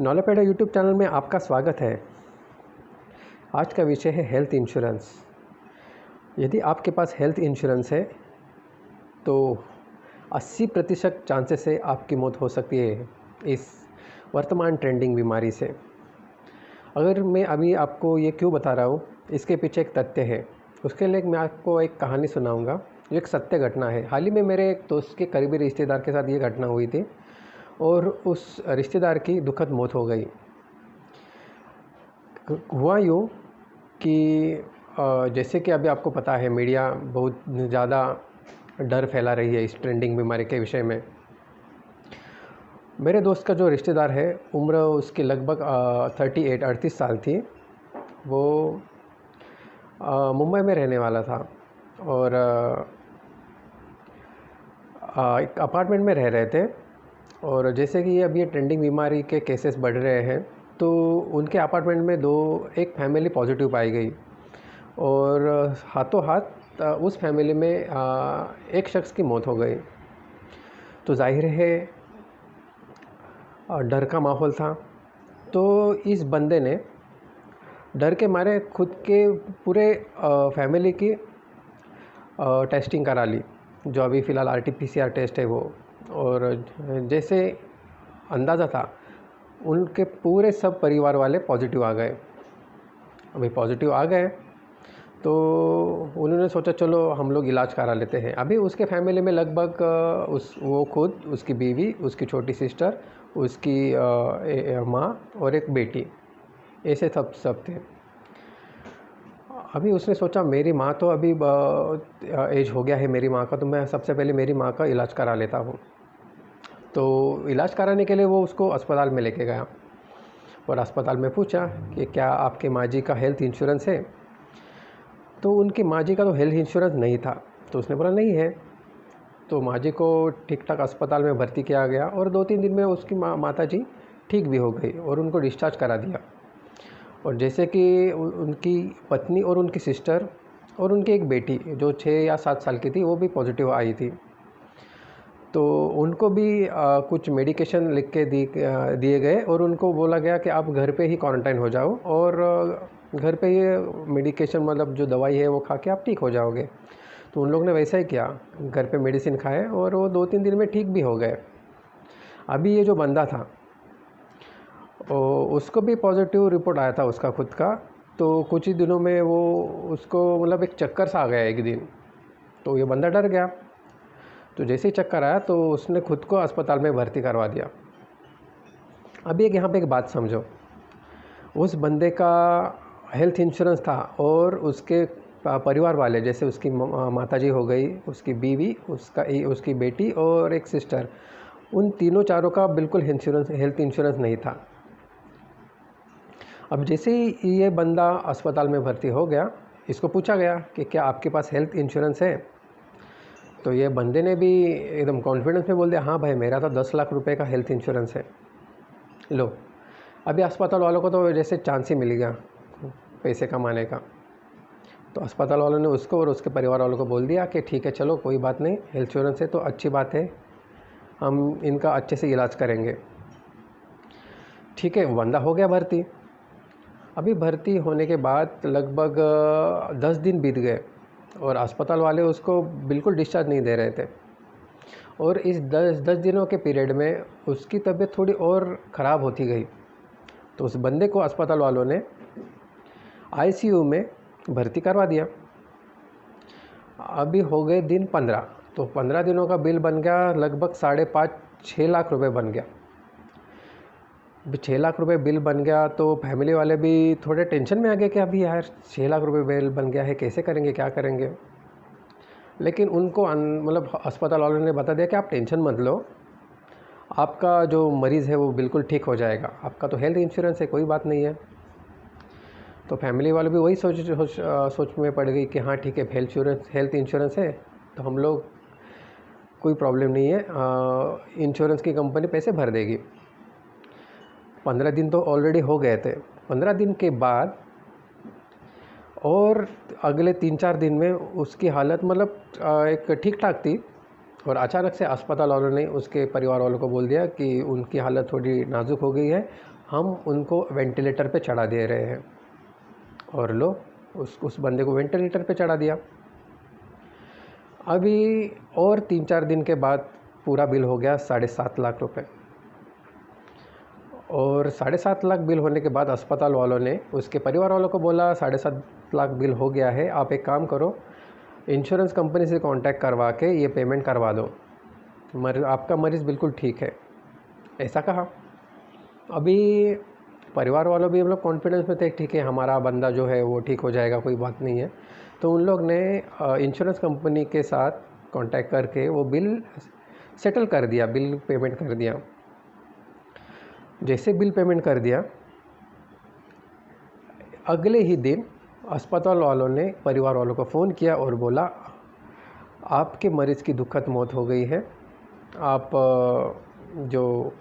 नॉलेपेडा YouTube channel में आपका स्वागत है। आज का विषय है हेल्थ इंश्योरेंस। यदि आपके पास हेल्थ इंश्योरेंस है तो 80% चांसेस है आपकी मौत हो सकती है इस वर्तमान ट्रेंडिंग बीमारी से। अगर मैं अभी आपको ये क्यों बता रहा हूँ, इसके पीछे एक तथ्य है। उसके लिए मैं आपको एक कहानी सुनाऊँगा। ये एक सत्य घटना है। हाल ही में मेरे एक दोस्त के करीबी रिश्तेदार के साथ ये घटना हुई थी और उस रिश्तेदार की दुखद मौत हो गई। हुआ यूँ कि जैसे कि अभी आपको पता है, मीडिया बहुत ज़्यादा डर फैला रही है इस ट्रेंडिंग बीमारी के विषय में। मेरे दोस्त का जो रिश्तेदार है, उम्र उसकी लगभग 38 साल थी। वो मुंबई में रहने वाला था और एक अपार्टमेंट में रह रहे थे। और जैसे कि अब ये ट्रेंडिंग बीमारी के केसेस बढ़ रहे हैं, तो उनके अपार्टमेंट में एक फैमिली पॉजिटिव पाई गई और हाथों हाथ उस फैमिली में एक शख्स की मौत हो गई। तो जाहिर है डर का माहौल था। तो इस बंदे ने डर के मारे खुद के पूरे फैमिली की टेस्टिंग करा ली, जो अभी फ़िलहाल RT-PCR टेस्ट है वो। और जैसे अंदाज़ा था, उनके पूरे सब परिवार वाले पॉजिटिव आ गए। अभी पॉजिटिव आ गए तो उन्होंने सोचा चलो हम लोग इलाज करा लेते हैं। अभी उसके फैमिली में लगभग वो खुद, उसकी बीवी, उसकी छोटी सिस्टर, उसकी माँ और एक बेटी, ऐसे सब थे। अभी उसने सोचा मेरी माँ तो अभी एज हो गया है मेरी माँ का, तो मैं सबसे पहले मेरी माँ का इलाज करा लेता हूँ। तो इलाज कराने के लिए वो उसको अस्पताल में लेके गया और अस्पताल में पूछा कि क्या आपके माँ जी का हेल्थ इंश्योरेंस है। तो उनकी माँ जी का तो हेल्थ इंश्योरेंस नहीं था, तो उसने बोला नहीं है। तो माँ जी को ठीक ठाक अस्पताल में भर्ती किया गया और 2-3 दिन में उसकी माता जी ठीक भी हो गई और उनको डिस्चार्ज करा दिया। और जैसे कि उनकी पत्नी और उनकी सिस्टर और उनकी एक बेटी जो 6 या 7 साल की थी, वो भी पॉजिटिव आई थी। तो उनको भी कुछ मेडिकेशन लिख के दिए गए और उनको बोला गया कि आप घर पे ही क्वारंटाइन हो जाओ और घर पे ये मेडिकेशन, मतलब जो दवाई है वो खा के आप ठीक हो जाओगे। तो उन लोग ने वैसा ही किया, घर पे मेडिसिन खाए और वो 2-3 दिन में ठीक भी हो गए। अभी ये जो बंदा था उसको भी पॉजिटिव रिपोर्ट आया था उसका खुद का। तो कुछ ही दिनों में वो उसको मतलब एक चक्कर सा आ गया एक दिन। तो ये बंदा डर गया। तो जैसे ही चक्कर आया तो उसने खुद को अस्पताल में भर्ती करवा दिया। अभी यहाँ पे एक बात समझो, उस बंदे का हेल्थ इंश्योरेंस था और उसके परिवार वाले, जैसे उसकी माताजी हो गई, उसकी बीवी, उसकी बेटी और एक सिस्टर, उन तीनों चारों का बिल्कुल हेल्थ इंश्योरेंस नहीं था। अब जैसे ही ये बंदा अस्पताल में भर्ती हो गया, इसको पूछा गया कि क्या आपके पास हेल्थ इंश्योरेंस है। तो ये बंदे ने भी एकदम कॉन्फिडेंस में बोल दिया, हाँ भाई मेरा तो 10 लाख रुपए का हेल्थ इंश्योरेंस है। लो, अभी अस्पताल वालों को तो जैसे चांस ही मिल गया पैसे कमाने का। तो अस्पताल वालों ने उसको और उसके परिवार वालों को बोल दिया कि ठीक है, चलो कोई बात नहीं, हेल्थ इंश्योरेंस है तो अच्छी बात है, हम इनका अच्छे से इलाज करेंगे। ठीक है, बंदा हो गया भर्ती। अभी भर्ती होने के बाद लगभग 10 दिन बीत गए और अस्पताल वाले उसको बिल्कुल डिस्चार्ज नहीं दे रहे थे। और इस 10 दिनों के पीरियड में उसकी तबीयत थोड़ी और ख़राब होती गई। तो उस बंदे को अस्पताल वालों ने ICU में भर्ती करवा दिया। अभी हो गए दिन 15, तो 15 दिनों का बिल बन गया लगभग 5.5-6 लाख रुपए बन गया। 6 लाख रुपए बिल बन गया तो फैमिली वाले भी थोड़े टेंशन में आ गए कि अभी यार 6 लाख रुपए बिल बन गया है, कैसे करेंगे, क्या करेंगे। लेकिन उनको मतलब अस्पताल वालों ने बता दिया कि आप टेंशन मत लो, आपका जो मरीज़ है वो बिल्कुल ठीक हो जाएगा, आपका तो हेल्थ इंश्योरेंस है, कोई बात नहीं है। तो फैमिली वाले भी वही सोच में पड़ गई कि हाँ ठीक है, हेल्थ इंश्योरेंस है तो हम लोग, कोई प्रॉब्लम नहीं है, इंश्योरेंस की कंपनी पैसे भर देगी। 15 दिन तो ऑलरेडी हो गए थे। 15 दिन के बाद और अगले 3-4 दिन में उसकी हालत मतलब एक ठीक ठाक थी और अचानक से अस्पताल वालों ने उसके परिवार वालों को बोल दिया कि उनकी हालत थोड़ी नाजुक हो गई है, हम उनको वेंटिलेटर पे चढ़ा दे रहे हैं। और लो, उस बंदे को वेंटिलेटर पे चढ़ा दिया। अभी और 3-4 दिन के बाद पूरा बिल हो गया 7.5 लाख रुपए। और 7.5 लाख बिल होने के बाद अस्पताल वालों ने उसके परिवार वालों को बोला 7.5 लाख बिल हो गया है, आप एक काम करो, इंश्योरेंस कंपनी से कांटेक्ट करवा के ये पेमेंट करवा दो, आपका मरीज़ बिल्कुल ठीक है, ऐसा कहा। अभी परिवार वालों भी हम लोग कॉन्फिडेंस में थे, ठीक है हमारा बंदा जो है वो ठीक हो जाएगा, कोई बात नहीं है। तो उन लोग ने इंश्योरेंस कंपनी के साथ कांटेक्ट करके वो बिल सेटल कर दिया, बिल पेमेंट कर दिया। जैसे बिल पेमेंट कर दिया, अगले ही दिन अस्पताल वालों ने परिवार वालों को फ़ोन किया और बोला आपके मरीज़ की दुखद मौत हो गई है, आप जो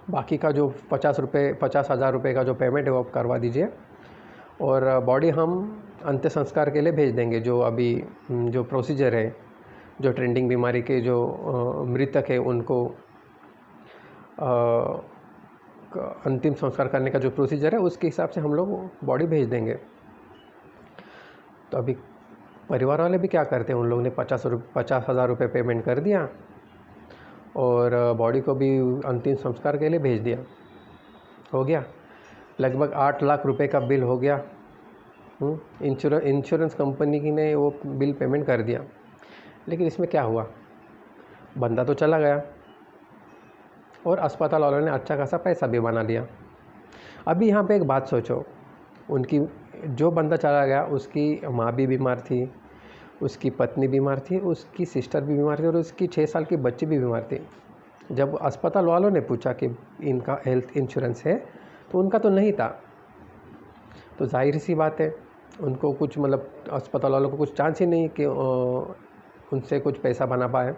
बाकी का जो 50,000 रुपये का जो पेमेंट है वो आप करवा दीजिए, और बॉडी हम अंत्य संस्कार के लिए भेज देंगे। जो अभी जो प्रोसीजर है, जो ट्रेंडिंग बीमारी के जो मृतक है उनको अंतिम संस्कार करने का जो प्रोसीजर है उसके हिसाब से हम लोग बॉडी भेज देंगे। तो अभी परिवार वाले भी क्या करते हैं, उन लोगों ने 50,000 रुपये पेमेंट कर दिया और बॉडी को भी अंतिम संस्कार के लिए भेज दिया। हो गया लगभग 8 लाख रुपए का बिल हो गया। इंश्योरेंस कंपनी की ने वो बिल पेमेंट कर दिया। लेकिन इसमें क्या हुआ, बंदा तो चला गया और अस्पताल वालों ने अच्छा खासा पैसा भी बना लिया। अभी यहाँ पे एक बात सोचो, उनकी जो बंदा चला गया उसकी माँ भी बीमार थी, उसकी पत्नी बीमार थी, उसकी सिस्टर भी बीमार थी और उसकी 6 साल की बच्ची भी बीमार थी। जब अस्पताल वालों ने पूछा कि इनका हेल्थ इंश्योरेंस है तो उनका तो नहीं था। तो जाहिर सी बात है उनको कुछ मतलब अस्पताल वालों को कुछ चांस ही नहीं कि उनसे कुछ पैसा बना पाए।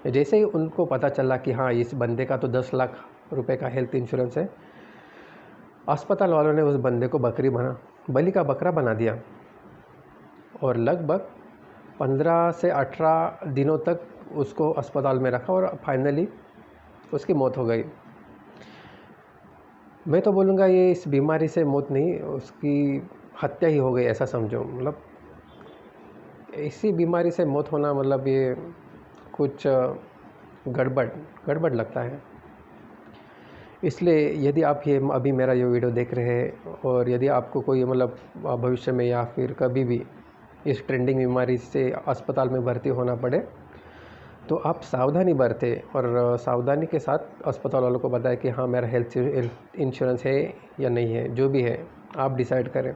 जैसे ही उनको पता चला कि हाँ इस बंदे का तो 10 लाख रुपए का हेल्थ इंश्योरेंस है, अस्पताल वालों ने उस बंदे को बलि का बकरा बना दिया और लगभग 15 से 18 दिनों तक उसको अस्पताल में रखा और फाइनली उसकी मौत हो गई। मैं तो बोलूँगा ये इस बीमारी से मौत नहीं, उसकी हत्या ही हो गई ऐसा समझो। मतलब इसी बीमारी से मौत होना मतलब ये कुछ गड़बड़ लगता है। इसलिए यदि आप ये अभी मेरा ये वीडियो देख रहे हैं और यदि आपको कोई मतलब भविष्य में या फिर कभी भी इस ट्रेंडिंग बीमारी से अस्पताल में भर्ती होना पड़े तो आप सावधानी बरतें और सावधानी के साथ अस्पताल वालों को बताएं कि हाँ मेरा हेल्थ इंश्योरेंस है या नहीं है, जो भी है आप डिसाइड करें।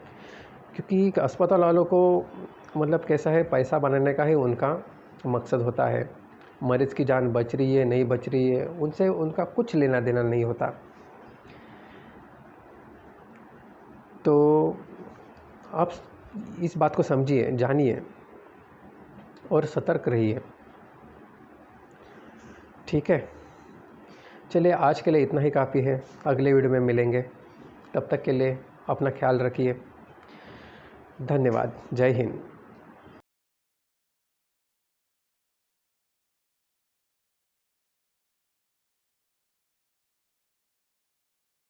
क्योंकि अस्पताल वालों को मतलब कैसा है, पैसा बनाने का ही उनका मकसद होता है। मरीज़ की जान बच रही है नहीं बच रही है उनसे उनका कुछ लेना देना नहीं होता। तो आप इस बात को समझिए, जानिए और सतर्क रहिए। ठीक है, चलिए आज के लिए इतना ही काफ़ी है। अगले वीडियो में मिलेंगे, तब तक के लिए अपना ख्याल रखिए। धन्यवाद। जय हिंद।